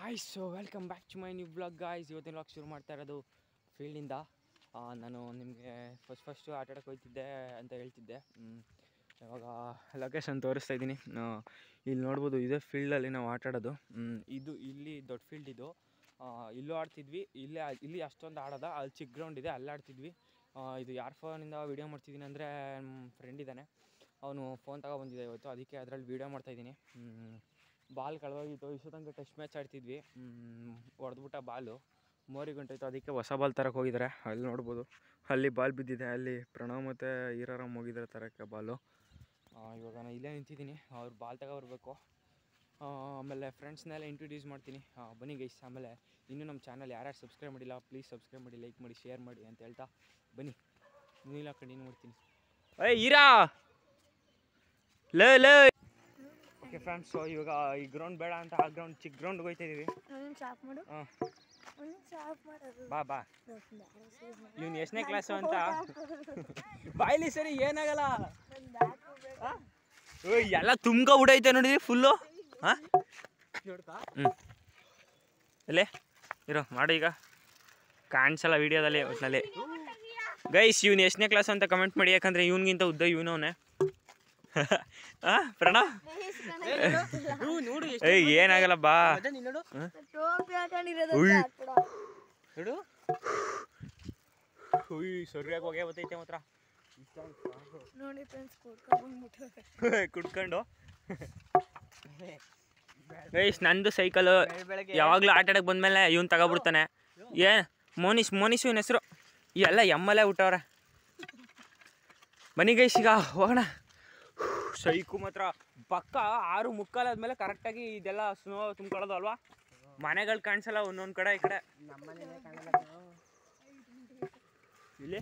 Hi so welcome back to my new blog guys. ಇವತ್ತಿನ vlog ಶುರು ಮಾಡ್ತಾ ಇರೋದು ಫೀಲ್ಡಿಂದ. ನಾನು ನಿಮಗೆ ಫಸ್ಟು ಆಟ ಆಡೋಕ್ಕೆ ಹೋಗ್ತಿದ್ದೆ ಅಂತ ಹೇಳ್ತಿದ್ದೆ. ಇವಾಗ ಲೊಕೇಶನ್ ತೋರಿಸ್ತಾ ಇದ್ದೀನಿ. ಇಲ್ಲಿ ನೋಡ್ಬೋದು, ಇದೇ ಫೀಲ್ಡಲ್ಲಿ ನಾವು ಆಟ ಆಡೋದು. ಇಲ್ಲಿ ದೊಡ್ಡ ಫೀಲ್ಡ್ ಇದು. ಇಲ್ಲೂ ಆಡ್ತಿದ್ವಿ. ಇಲ್ಲಿ ಅಷ್ಟೊಂದು ಆಡೋದ, ಅಲ್ಲಿ ಚಿಕ್ಕ ಗ್ರೌಂಡ್ ಇದೆ, ಅಲ್ಲಿ ಆಡ್ತಿದ್ವಿ. ಇದು ಯಾರ ಫೋನಿಂದ ವೀಡಿಯೋ ಮಾಡ್ತಿದ್ದೀನಿ ಅಂದರೆ ನಮ್ಮ ಫ್ರೆಂಡ್ ಇದ್ದಾನೆ, ಅವನು ಫೋನ್ ತಗೊಬಂದಿದ್ದೆ ಇವತ್ತು, ಅದಕ್ಕೆ ಅದರಲ್ಲಿ ವೀಡಿಯೋ ಮಾಡ್ತಾಯಿದ್ದೀನಿ. ಬಾಲ್ ಕಳೆದೋಗಿತ್ತು. ಇಷ್ಟು ತನಕ ಟೆಸ್ಟ್ ಮ್ಯಾಚ್ ಆಡ್ತಿದ್ವಿ. ಹೊಡೆದ್ಬಿಟ್ಟ ಬಾಲು, ಮೋರಿಗೆ ಹೊಂಟೋಯ್ತು. ಅದಕ್ಕೆ ಹೊಸ ಬಾಲ್ ತರಕ್ಕೆ ಹೋಗಿದ್ದಾರೆ. ಅಲ್ಲಿ ನೋಡ್ಬೋದು, ಅಲ್ಲಿ ಬಾಲ್ ಬಿದ್ದಿದೆ. ಅಲ್ಲಿ ಪ್ರಣವ್ ಮತ್ತು ಈರಾರಾಮ್ ಹೋಗಿದ್ದಾರೆ ತರೋಕ್ಕೆ ಬಾಲು. ಇವಾಗ ನಾನು ಇಲ್ಲೇ ನಿಂತಿದ್ದೀನಿ, ಅವ್ರು ಬಾಲ್ ತಗೊಬರ್ಬೇಕು. ಆಮೇಲೆ ಫ್ರೆಂಡ್ಸ್ನೆಲ್ಲ ಇಂಟ್ರೊಡ್ಯೂಸ್ ಮಾಡ್ತೀನಿ, ಬನ್ನಿ ಗೈಸ್. ಆಮೇಲೆ ಇನ್ನೂ ನಮ್ಮ ಚಾನಲ್ ಯಾರ್ಯಾರು ಸಬ್ಸ್ಕ್ರೈಬ್ ಮಾಡಿಲ್ಲ ಪ್ಲೀಸ್ ಸಬ್ಸ್ಕ್ರೈಬ್ ಮಾಡಿ, ಲೈಕ್ ಮಾಡಿ, ಶೇರ್ ಮಾಡಿ ಅಂತ ಹೇಳ್ತಾ ಬನ್ನಿ ನೀಲ ಕಂಟಿನ್ಯೂ ಮಾಡ್ತೀನಿ. ಈರಾ ಲೇ ಓಕೆ ಫ್ರೆಂಡ್ಸ್, ಸೊ ಇವಾಗ ಈ ಗ್ರೌಂಡ್ ಬೇಡ ಅಂತ ಆ ಗ್ರೌಂಡ್, ಚಿಕ್ಕ ಗ್ರೌಂಡ್ಗೆ ಹೋಗ್ತಾ ಇದೀವಿ. ಬಾ ಇವ್ನು ಎಷ್ಟನೇ ಕ್ಲಾಸು ಅಂತ ಬಾಯ್ಲಿ. ಸರಿ, ಏನಾಗಲ್ಲ. ಎಲ್ಲ ತುಂಬ ಬಿಡೈತೆ ನೋಡಿದ್ರಿ ಫುಲ್ಲು. ಅಲ್ಲೇ ಇರೋ ಮಾಡು, ಈಗ ಕಾಣಿಸಲ್ಲ ವೀಡಿಯೋದಲ್ಲಿ ಒಟ್ಟಿನಲ್ಲಿ. ಗೈಸ್, ಇವ್ನು ಎಷ್ಟನೇ ಕ್ಲಾಸ್ ಅಂತ ಕಮೆಂಟ್ ಮಾಡಿ, ಯಾಕಂದರೆ ಇವನಿಗಿಂತ ಉದ್ದ ಇವನವನೇ. ಪ್ರಣವ್ ಏನಾಗಲ್ಲ ಬಾ. ಸರಿಯಾಗಿ ಹೋಗೇ ಬರ್ತೈತೆ ಮಾತ್ರ ಕುಡ್ಕೊಂಡು. ಗೈಸ್, ನಂದು ಸೈಕಲ್ ಯಾವಾಗಲೂ ಆಟ ಆಡಕ್ಕೆ ಬಂದಮೇಲೆ ಇವನು ತಗೊಬಿಡ್ತಾನೆ. ಮೋನಿಶ್ ಇವನ ಹೆಸರು. ಎಲ್ಲ ಎಮ್ಮಲ್ಲೇ ಹುಟ್ಟವ್ರೆ. ಬನ್ನಿ ಗೈಸ್, ಈಗ ಹೋಗೋಣ. ಸೈಕು ಮಾತ್ರ ಪಕ್ಕ 6:45 ಆದಮೇಲೆ ಕರೆಕ್ಟಾಗಿ ಇದೆಲ್ಲ ಸ್ನೋ ತುಂಬ್ಕೊಳ್ಳೋದು ಅಲ್ವಾ. ಮನೆಗಳು ಕಾಣಿಸಲ್ಲ ಒಂದೊಂದು ಕಡೆ. ಈ ಕಡೆ ಇಲ್ಲಿ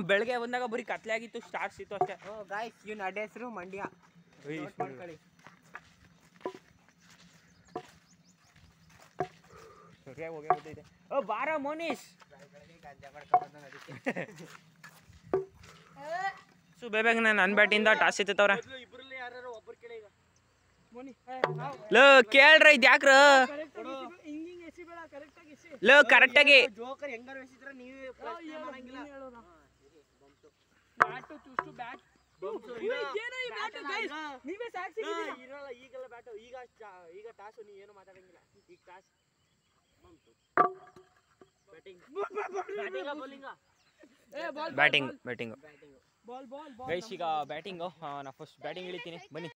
ಬೆಳಗ್ಗೆ ಬಂದಾಗ ಬರೀ ಕತ್ಲೆ ಆಗಿತ್ತು, ಸ್ಟಾರ್ಸ್ ಇತ್ತು ಅಷ್ಟೇ. ಇವನ ಅಡ್ಡ ಹೆಸರು ಮಂಡ್ಯ. ಸರಿಯಾಗಿ ಹೋಗೇ ಗೊತ್ತೈತೆ. ಬಾರ ಮೋನೀಶ್. ಬೇಗ ನನ್ನ ಬ್ಯಾಟಿಂದ ಟಾಸ್ ಎತ್ತವ್ರೆ. ಲೋ ಕೇಳ್ರ, ಇದು ಯಾಕ್ರ ಲೋ ಕರೆಕ್ಟಾಗಿ. ಬ್ಯಾಟಿಂಗ್ ಗೈಸ್, ಈಗ ಬ್ಯಾಟಿಂಗು. ನಾ ಫಸ್ಟ್ ಬ್ಯಾಟಿಂಗ್ ಇಳಿತೀನಿ, ಬನ್ನಿ.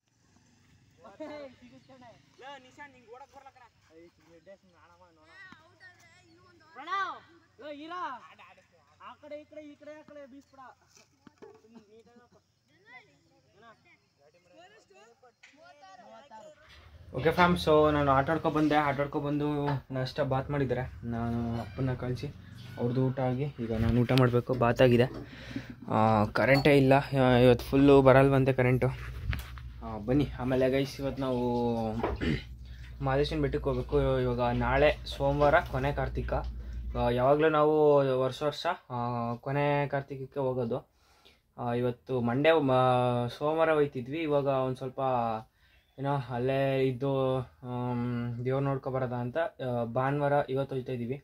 ಓಕೆ ಫ್ಯಾಮ್, ಸೊ ನಾನು ಆಟಾಡ್ಕೊಬಂದು ನಾಷ್ಟ ಬಾತ್ ಮಾಡಿದ್ದಾರೆ. ನಾನು ಅಪ್ಪನ್ನ ಕಳಿಸಿ ಅವ್ರದ್ದು ಊಟ ಆಗಿ ಈಗ ನಾನು ಊಟ ಮಾಡಬೇಕು. ಬಾತಾಗಿದೆ. ಕರೆಂಟೇ ಇಲ್ಲ ಇವತ್ತು, ಫುಲ್ಲು ಬರಲ್ವಂತೆ ಕರೆಂಟು. ಬನ್ನಿ. ಆಮೇಲೆ ಗೈಸ್, ಇವತ್ತು ನಾವು ಮಹದೇಶ್ವರನ ಬೆಟ್ಟಕ್ಕೆ ಹೋಗ್ಬೇಕು. ಇವಾಗ ನಾಳೆ ಸೋಮವಾರ ಕೊನೆ ಕಾರ್ತಿಕ. ಯಾವಾಗಲೂ ನಾವು ವರ್ಷ ಕೊನೆ ಕಾರ್ತಿಕಕ್ಕೆ ಹೋಗೋದು. ಇವತ್ತು ಮಂಡೇ ಸೋಮವಾರ ಹೋಯ್ತಿದ್ವಿ. ಇವಾಗ ಒಂದು ಸ್ವಲ್ಪ ಏನೋ ಅಲ್ಲೇ ಇದ್ದು ದೇವ್ರು ನೋಡ್ಕೊಬರೋದ ಅಂತ ಭಾನುವಾರ ಇವತ್ತು ಹೋಗ್ತಾ ಇದ್ದೀವಿ.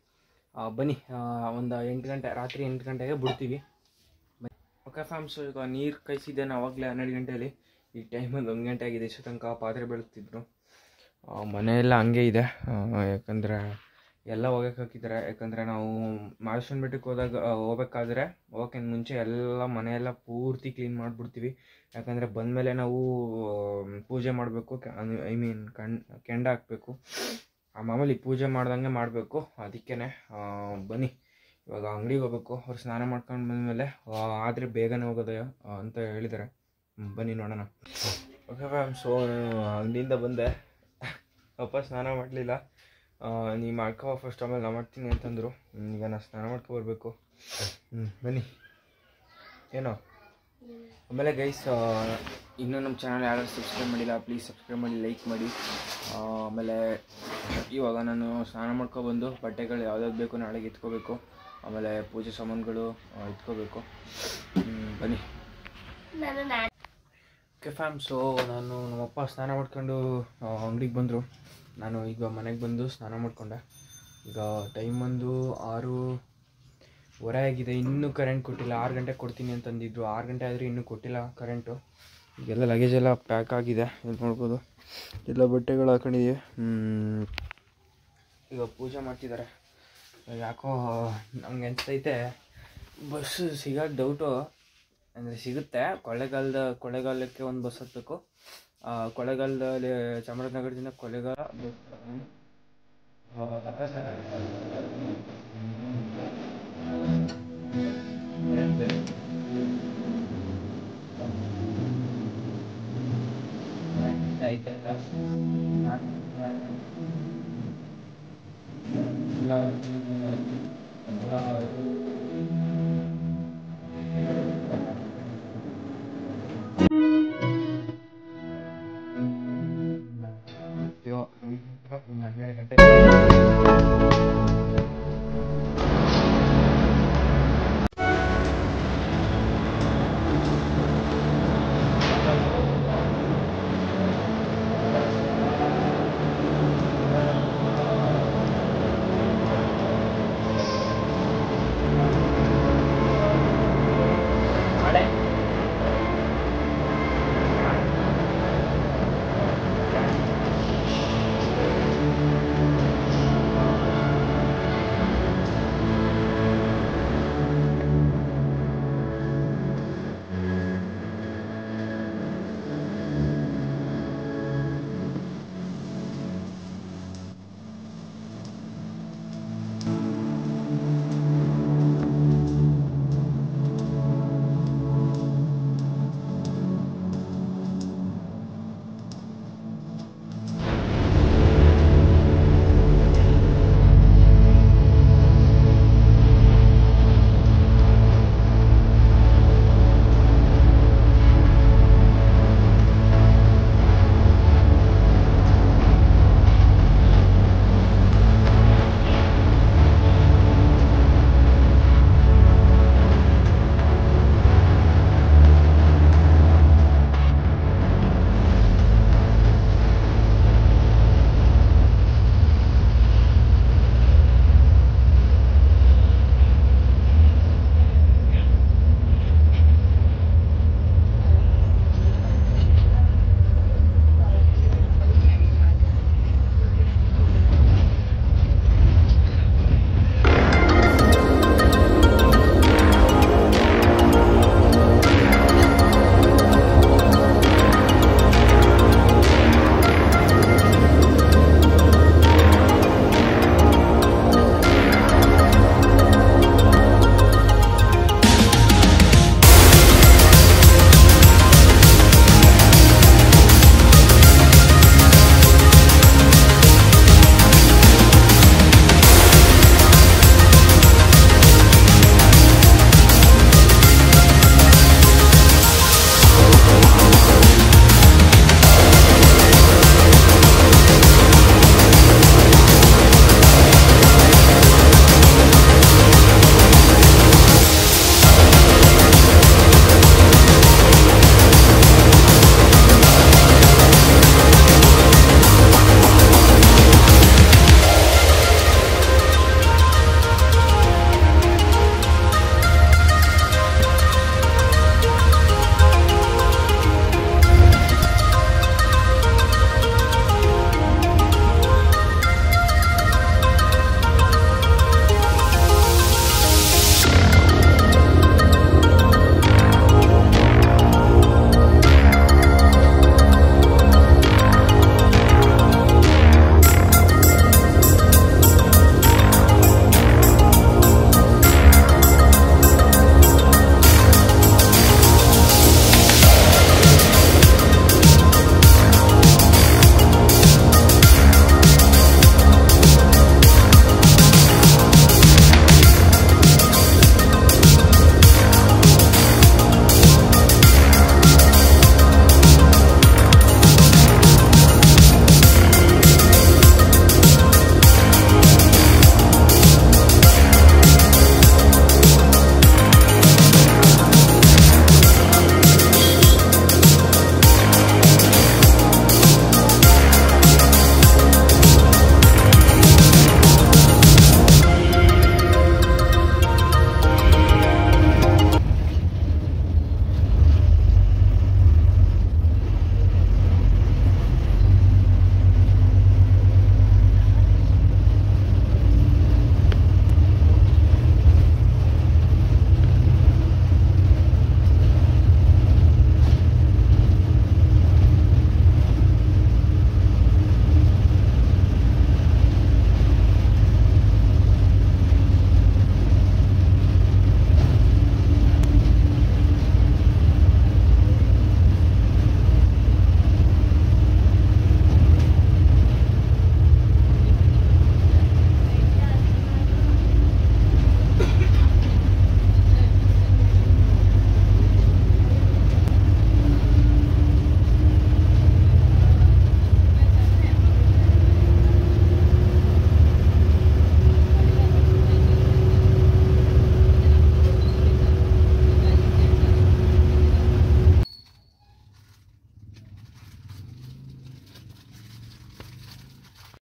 ಬನ್ನಿ, ಒಂದು 8 ಗಂಟೆ, ರಾತ್ರಿ 8 ಗಂಟೆಗೆ ಬಿಡ್ತೀವಿ. ಓಕೆ ಫ್ಯಾಮ್ಸು, ಈಗ ನೀರು ಕಾಯಿಸಿದ್ದೇನೆ ಆವಾಗಲೇ 12 ಗಂಟೆಯಲ್ಲಿ. ಈ ಟೈಮಲ್ಲಿ 1 ಗಂಟೆ ಆಗಿದೆ. ಇಷ್ಟು ತನಕ ಪಾತ್ರೆ ಬೆಳಗ್ತಿದ್ರು. ಮನೆಯೆಲ್ಲ ಹಂಗೆ ಇದೆ, ಯಾಕಂದರೆ ಎಲ್ಲ ಹೋಗಕ್ಕೆ ಹಾಕಿದ್ದಾರೆ. ಯಾಕಂದರೆ ನಾವು ಮಹದೇಶ್ವರನ ಬೆಟ್ಟಕ್ಕೆ ಹೋಗ್ಬೇಕಾದ್ರೆ ಹೋಗೋಕ್ಕಿಂತ ಮುಂಚೆ ಎಲ್ಲ ಮನೆಯೆಲ್ಲ ಪೂರ್ತಿ ಕ್ಲೀನ್ ಮಾಡಿಬಿಡ್ತೀವಿ. ಯಾಕಂದರೆ ಬಂದಮೇಲೆ ನಾವು ಪೂಜೆ ಮಾಡಬೇಕು, ಕೆಂಡ ಹಾಕಬೇಕು. ಮಾಮೂಲಿ ಪೂಜೆ ಮಾಡ್ದಂಗೆ ಮಾಡಬೇಕು. ಅದಕ್ಕೇ ಬನ್ನಿ, ಇವಾಗ ಅಂಗಡಿಗೆ ಹೋಗ್ಬೇಕು. ಅವ್ರು ಸ್ನಾನ ಮಾಡ್ಕೊಂಡು ಬಂದಮೇಲೆ ಆದರೆ ಬೇಗನೆ ಹೋಗೋದು ಅಂತ ಹೇಳಿದ್ದಾರೆ. ಬನ್ನಿ ನೋಡೋಣ. ಓಕೆ ಮ್ಯಾಮ್, ಸೊ ಅಂಗಡಿಯಿಂದ ಬಂದೆ, ವಾಪಸ್ ಸ್ನಾನ ಮಾಡಲಿಲ್ಲ. ನೀ ಮಾಡ್ಕೊ ಫಸ್ಟ್, ಆಮೇಲೆ ನಾ ಮಾಡ್ತೀನಿ ಅಂತಂದರು. ಈಗ ನಾನು ಸ್ನಾನ ಮಾಡ್ಕೊಬರ್ಬೇಕು. ಬನ್ನಿ. ಏನೋ ಆಮೇಲೆ ಗೈಸ್, ಇನ್ನೂ ನಮ್ಮ ಚಾನಲ್ ಯಾರು ಸಬ್ಸ್ಕ್ರೈಬ್ ಮಾಡಿಲ್ಲ ಪ್ಲೀಸ್ ಸಬ್ಸ್ಕ್ರೈಬ್ ಮಾಡಿ, ಲೈಕ್ ಮಾಡಿ. ಆಮೇಲೆ ಇವಾಗ ನಾನು ಸ್ನಾನ ಮಾಡ್ಕೊಬಂದು ಬಟ್ಟೆಗಳು ಯಾವ್ದಾದ್ರು ಬೇಕು ನಾಳೆಗೆ ಎತ್ಕೋಬೇಕು. ಆಮೇಲೆ ಪೂಜೆ ಸಾಮಾನುಗಳು ಎತ್ಕೋಬೇಕು. ಬನ್ನಿ. Okay fam. ಸೊ ನಾನು ನಮ್ಮಪ್ಪ ಸ್ನಾನ ಮಾಡ್ಕೊಂಡು ಅಂಗಡಿಗೆ ಬಂದರು. ನಾನು ಈಗ ಮನೆಗೆ ಬಂದು ಸ್ನಾನ ಮಾಡಿಕೊಂಡೆ. ಈಗ ಟೈಮ್ ಬಂದು 6:15 ಆಗಿದೆ. ಇನ್ನೂ ಕರೆಂಟ್ ಕೊಟ್ಟಿಲ್ಲ. 6 ಗಂಟೆಗೆ ಕೊಡ್ತೀನಿ ಅಂತಂದಿದ್ರು. 6 ಗಂಟೆ ಆದರೆ ಇನ್ನೂ ಕೊಟ್ಟಿಲ್ಲ ಕರೆಂಟು. ಈಗೆಲ್ಲ ಲಗೇಜ್ ಎಲ್ಲ ಪ್ಯಾಕ್ ಆಗಿದೆ, ಇಲ್ಲಿ ನೋಡ್ಬೋದು. ಎಲ್ಲ ಬಟ್ಟೆಗಳು ಹಾಕೊಂಡಿದ್ದೀವಿ. ಈಗ ಪೂಜೆ ಮಾಡ್ತಿದ್ದಾರೆ. ಯಾಕೋ ನಮ್ಗೆ ಅನಿಸ್ತೈತೆ ಬಸ್ಸು ಸಿಗೋದು ಡೌಟು. ಅಂದರೆ ಸಿಗುತ್ತೆ, ಕೊಳ್ಳೇಗಾಲಕ್ಕೆ ಒಂದು ಬಸ್ ಹತ್ತಬೇಕು. ಕೊಳ್ಳೇಗಾಲದಲ್ಲಿ ಚಾಮರಾಜನಗರದಿಂದ ಕೊಳ್ಳೇಗಾಲ